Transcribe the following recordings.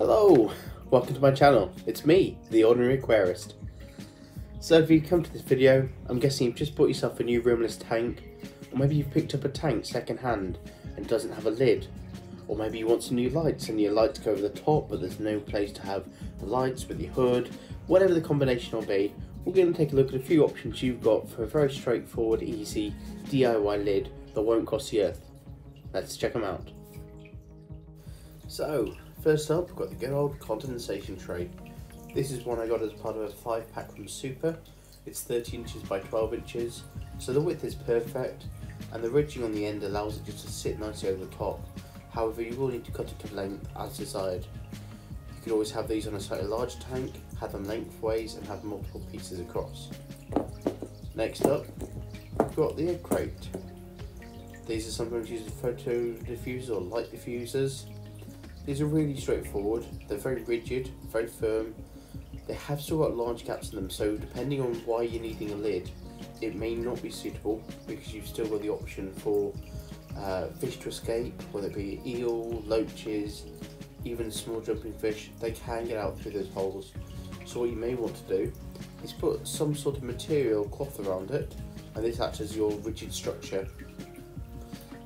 Hello, welcome to my channel. It's me, the Ordinary Aquarist. So if you come to this video, I'm guessing you've just bought yourself a new rimless tank, or maybe you've picked up a tank second hand and doesn't have a lid, or maybe you want some new lights and your lights go over the top but there's no place to have the lights with your hood. Whatever the combination will be, we're going to take a look at a few options you've got for a very straightforward, easy DIY lid that won't cost the earth. Let's check them out. So, first up, we've got the good old condensation tray. This is one I got as part of a 5-pack from Super. It's 30 inches by 12 inches, so the width is perfect, and the ridging on the end allows it just to sit nicely over the top. However, you will need to cut it to length as desired. You could always have these on a slightly large tank, have them lengthways, and have multiple pieces across. Next up, we've got the egg crate. These are sometimes used as photo diffusers or light diffusers. These are really straightforward, they're very rigid, very firm. They have still got large gaps in them, so depending on why you're needing a lid, it may not be suitable because you've still got the option for fish to escape, whether it be eel, loaches, even small jumping fish. They can get out through those holes. So what you may want to do is put some sort of material cloth around it, and this acts as your rigid structure.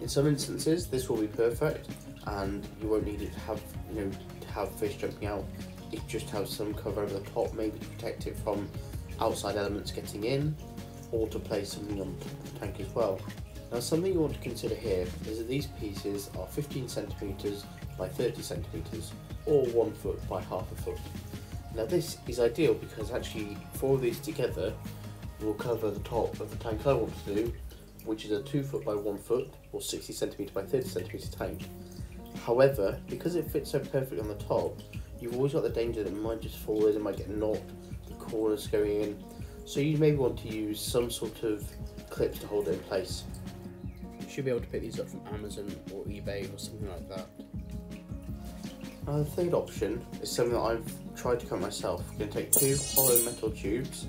In some instances this will be perfect and you won't need it to have, to have fish jumping out. It just has some cover over the top, maybe to protect it from outside elements getting in, or to place something on top of the tank as well. Now, something you want to consider here is that these pieces are 15 centimeters by 30 centimeters, or 1 foot by half a foot. Now this is ideal because actually 4 of these together will cover the top of the tank I want to do, which is a 2 foot by 1 foot, or 60 centimeter by 30 centimeter tank. However, because it fits so perfectly on the top, you've always got the danger that it might just fall in, it might get knocked, the corners going in. So you may want to use some sort of clips to hold it in place. You should be able to pick these up from Amazon or eBay or something like that. Now the third option is something that I've tried to cut myself. I'm going to take 2 hollow metal tubes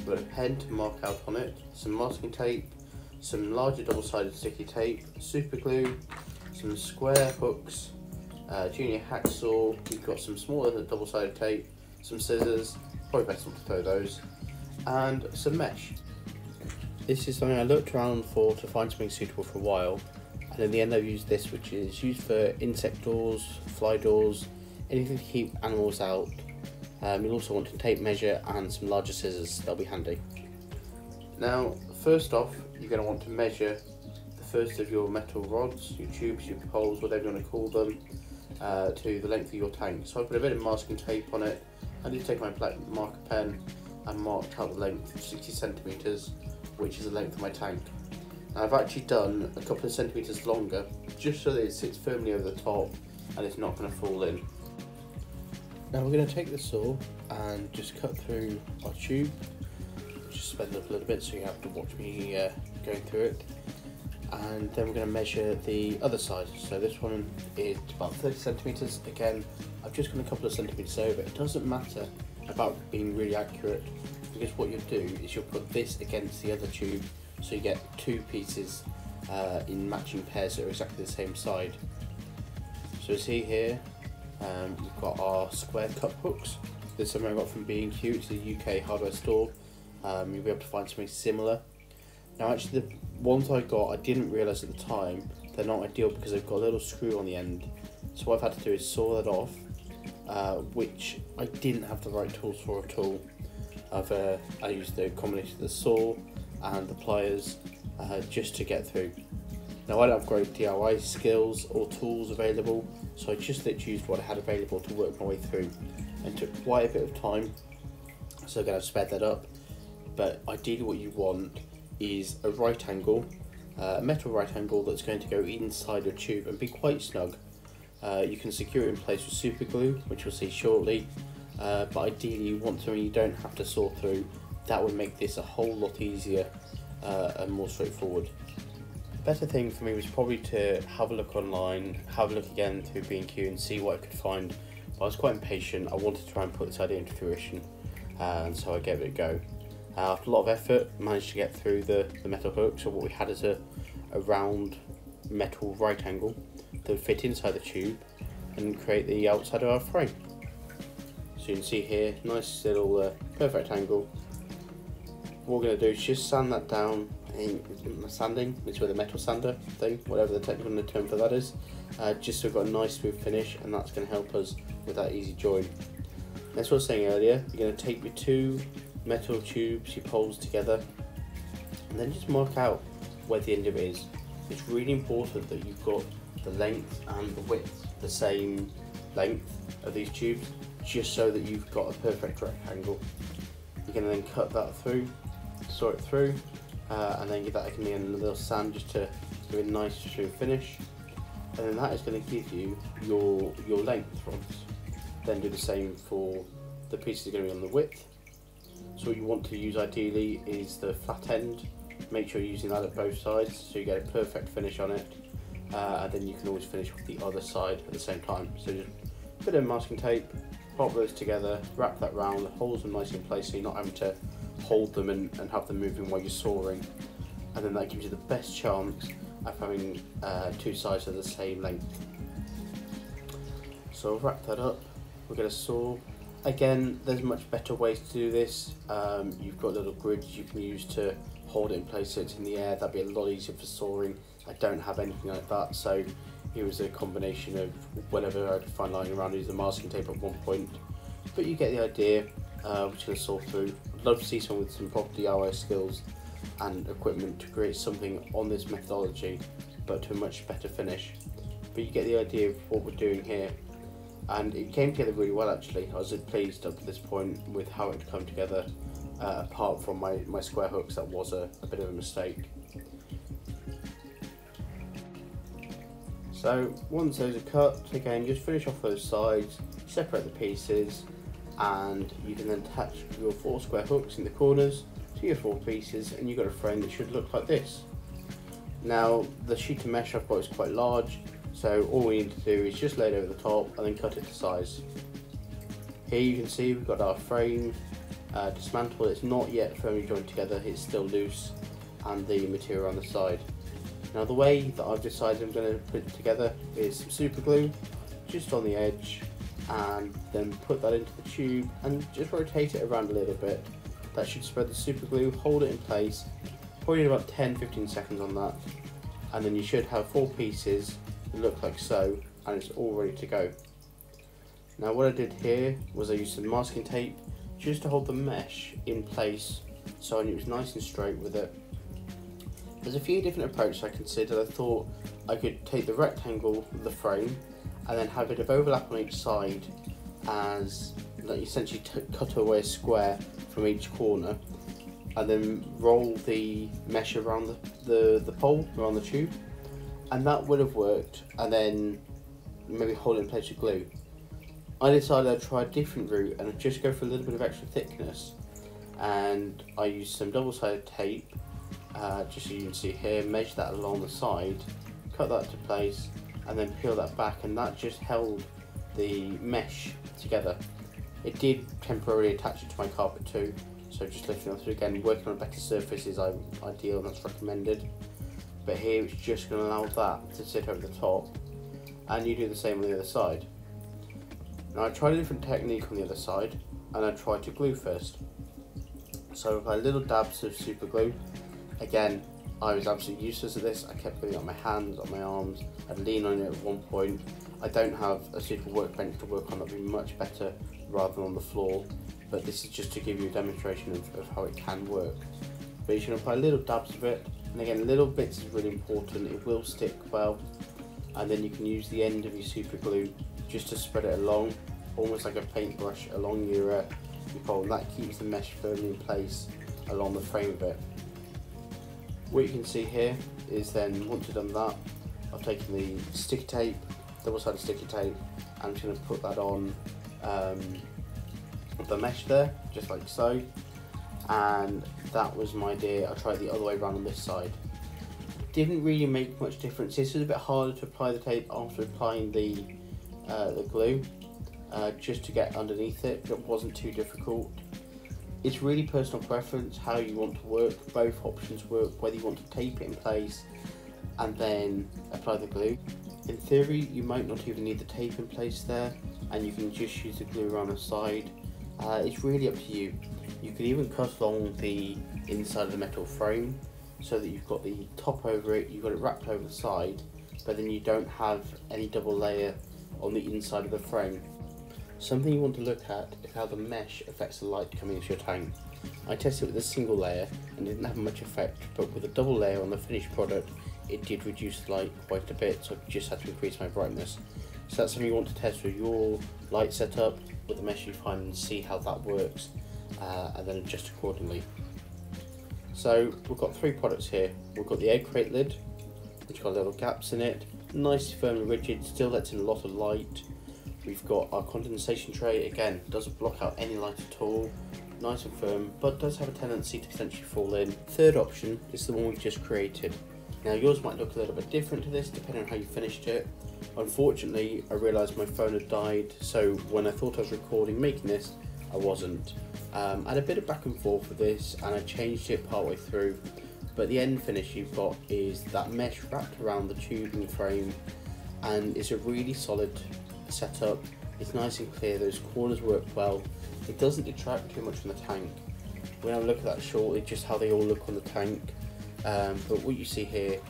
with a pen to mark out on it, some masking tape, some larger double-sided sticky tape, super glue, some square hooks, junior hacksaw, you've got some smaller double-sided tape, some scissors, probably best not to throw those, and some mesh. This is something I looked around for to find something suitable for a while, and in the end I've used this, which is used for insect doors, fly doors, anything to keep animals out. You'll also want a tape measure and some larger scissors, they'll be handy. Now, first off, you're going to want to measure the first of your metal rods, your tubes, your poles, whatever you want to call them, to the length of your tank. So I put a bit of masking tape on it. I just take my black marker pen and marked out the length of 60 centimeters, which is the length of my tank. Now, I've actually done a couple of centimeters longer, just so that it sits firmly over the top and it's not going to fall in. Now we're going to take the saw and just cut through our tube. Just spend up a little bit so you have to watch me going through it, and then we're going to measure the other side. So this one is about 30 centimeters. Again, I've just gone a couple of centimeters over. It doesn't matter about being really accurate, because what you'll do is you'll put this against the other tube so you get 2 pieces in matching pairs that are exactly the same side. So see here, we've got our square cup hooks. This is something I got from B&Q, it's a UK hardware store. You'll be able to find something similar. Now actually the ones I got, I didn't realise at the time, they're not ideal because they've got a little screw on the end. So what I've had to do is saw that off, which I didn't have the right tools for at all. I used the combination of the saw and the pliers just to get through. Now I don't have great DIY skills or tools available, so I just literally used what I had available to work my way through, and took quite a bit of time, so again I've sped that up. But ideally what you want is a right angle, a metal right angle that's going to go inside your tube and be quite snug. You can secure it in place with super glue, which we'll see shortly, but ideally you want something you don't have to saw through. That would make this a whole lot easier and more straightforward. The better thing for me was probably to have a look online, have a look again through B&Q and see what I could find. But I was quite impatient, I wanted to try and put this idea into fruition, and so I gave it a go. After a lot of effort, managed to get through the metal hook, so what we had is a round metal right angle that would fit inside the tube, and create the outside of our frame. So you can see here, nice little perfect angle. What we're going to do is just sand that down in sanding, it's with a metal sander thing, whatever the technical term for that is, just so we've got a nice smooth finish, and that's going to help us with that easy join. As I was saying earlier, you're going to take your two metal tubes, your poles together, and then just mark out where the end of it is. It's really important that you've got the length and the width the same length of these tubes, just so that you've got a perfect rectangle. You're going to then cut that through, saw it through, and then give that again a little sand just to give it a nice smooth finish. And then that is going to give you your length rods. Then do the same for the pieces going to be on the width. So what you want to use ideally is the flat end. Make sure you're using that at both sides so you get a perfect finish on it, and then you can always finish with the other side at the same time. So just put in masking tape, pop those together, wrap that round, hold them nicely in place so you're not having to hold them and have them moving while you're sawing, and then that gives you the best chance of having two sides of the same length. So wrap that up, we're going to saw. Again, there's much better ways to do this. You've got little grids you can use to hold it in place so it's in the air. That'd be a lot easier for sawing. I don't have anything like that, so it was a combination of whatever I could find lying around, using the masking tape at one point. But you get the idea. We're just going to saw through. I'd love to see someone with some proper DIY skills and equipment to create something on this methodology, but to a much better finish. But you get the idea of what we're doing here. And it came together really well actually. I was pleased up to this point with how it had come together, apart from my square hooks. That was a bit of a mistake. So once those are cut, again just finish off those sides, separate the pieces, and you can then attach your 4 square hooks in the corners to your 4 pieces, and you've got a frame that should look like this. Now the sheet of mesh I've got is quite large, so all we need to do is just lay it over the top and then cut it to size. Here you can see we've got our frame dismantled. It's not yet firmly joined together, it's still loose, and the material on the side. Now the way that I've decided I'm going to put it together is some super glue just on the edge, and then put that into the tube and just rotate it around a little bit. That should spread the super glue, hold it in place, probably about 10-15 seconds on that, and then you should have 4 pieces that look like so, and it's all ready to go. Now what I did here was I used some masking tape just to hold the mesh in place so I knew it was nice and straight with it. There's a few different approaches I considered. I thought I could take the rectangle of the frame and then have a bit of overlap on each side, as like essentially cut away a square from each corner, and then roll the mesh around the pole, around the tube, and that would have worked, and then maybe hold it in place with glue. I decided I'd try a different route and I'd just go for a little bit of extra thickness, and I used some double-sided tape, just so you can see here, measure that along the side, cut that to place, and then peel that back, and that just held the mesh together. It did temporarily attach it to my carpet too, so just lifting it through again, working on a better surface is ideal and that's recommended. But here it's just going to allow that to sit over the top, and you do the same on the other side. Now I tried a different technique on the other side, and I tried to glue first. So I applied little dabs of super glue. Again, I was absolutely useless at this. I kept putting it on my hands, on my arms. I'd lean on it at one point. I don't have a suitable workbench to work on that would be much better rather than on the floor, but this is just to give you a demonstration of how it can work. But you should apply little dabs of it, and again little bits is really important. It will stick well, and then you can use the end of your super glue just to spread it along, almost like a paintbrush along your pole, and that keeps the mesh firmly in place along the frame of it. What you can see here is then, once you've done that, I've taken the sticky tape, double-sided sticky tape, and I'm just going to put that on the mesh there, just like so, and that was my idea. I tried the other way around on this side. Didn't really make much difference. This was a bit harder to apply the tape after applying the glue, just to get underneath it, but it wasn't too difficult. It's really personal preference how you want to work. Both options work, whether you want to tape it in place and then apply the glue, In theory, you might not even need the tape in place there, and you can just use the glue around the side. It's really up to you. You could even cut along the inside of the metal frame so that you've got the top over it, you've got it wrapped over the side, but then you don't have any double layer on the inside of the frame. Something you want to look at is how the mesh affects the light coming into your tank. I tested it with a single layer and didn't have much effect, but with a double layer on the finished product, it did reduce the light quite a bit, so I just had to increase my brightness. So that's something you want to test with your light setup, with the mesh you find, and see how that works, and then adjust accordingly. So we've got 3 products here. We've got the egg crate lid, which got little gaps in it, nice, firm and rigid, still lets in a lot of light. We've got our condensation tray, again, doesn't block out any light at all, nice and firm, but does have a tendency to potentially fall in. Third option is the one we've just created. Now yours might look a little bit different to this depending on how you finished it. Unfortunately, I realised my phone had died, so when I thought I was recording making this, I wasn't. I had a bit of back and forth with this and I changed it partway through, but the end finish you've got is that mesh wrapped around the tubing frame, and it's a really solid setup. It's nice and clear, those corners work well, it doesn't detract too much from the tank. We're going to look at that shortly, just how they all look on the tank. But what you see here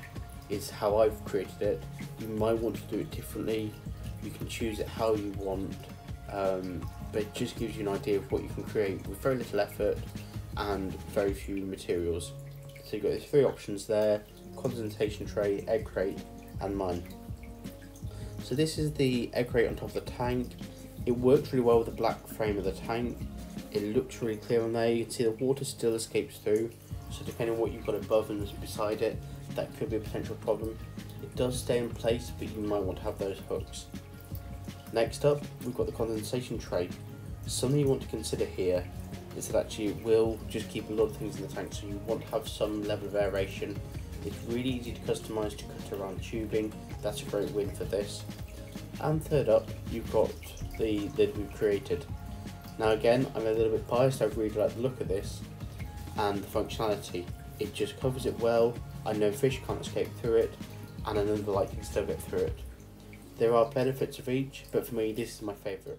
is how I've created it. You might want to do it differently, you can choose it how you want, but it just gives you an idea of what you can create with very little effort and very few materials. So you've got these 3 options there: condensation tray, egg crate and mine. So this is the egg crate on top of the tank. It works really well with the black frame of the tank. It looks really clear on there. You can see the water still escapes through, so depending on what you've got above and beside it, that could be a potential problem. It does stay in place, but you might want to have those hooks. Next up, we've got the condensation tray. Something you want to consider here is that actually it will just keep a lot of things in the tank, so you want to have some level of aeration. It's really easy to customise to cut around tubing, that's a great win for this. And third up, you've got the lid we've created. Now again, I'm a little bit biased, I really like the look of this and the functionality. It just covers it well, I know fish can't escape through it, and I know the light can still get through it. There are benefits of each, but for me this is my favourite.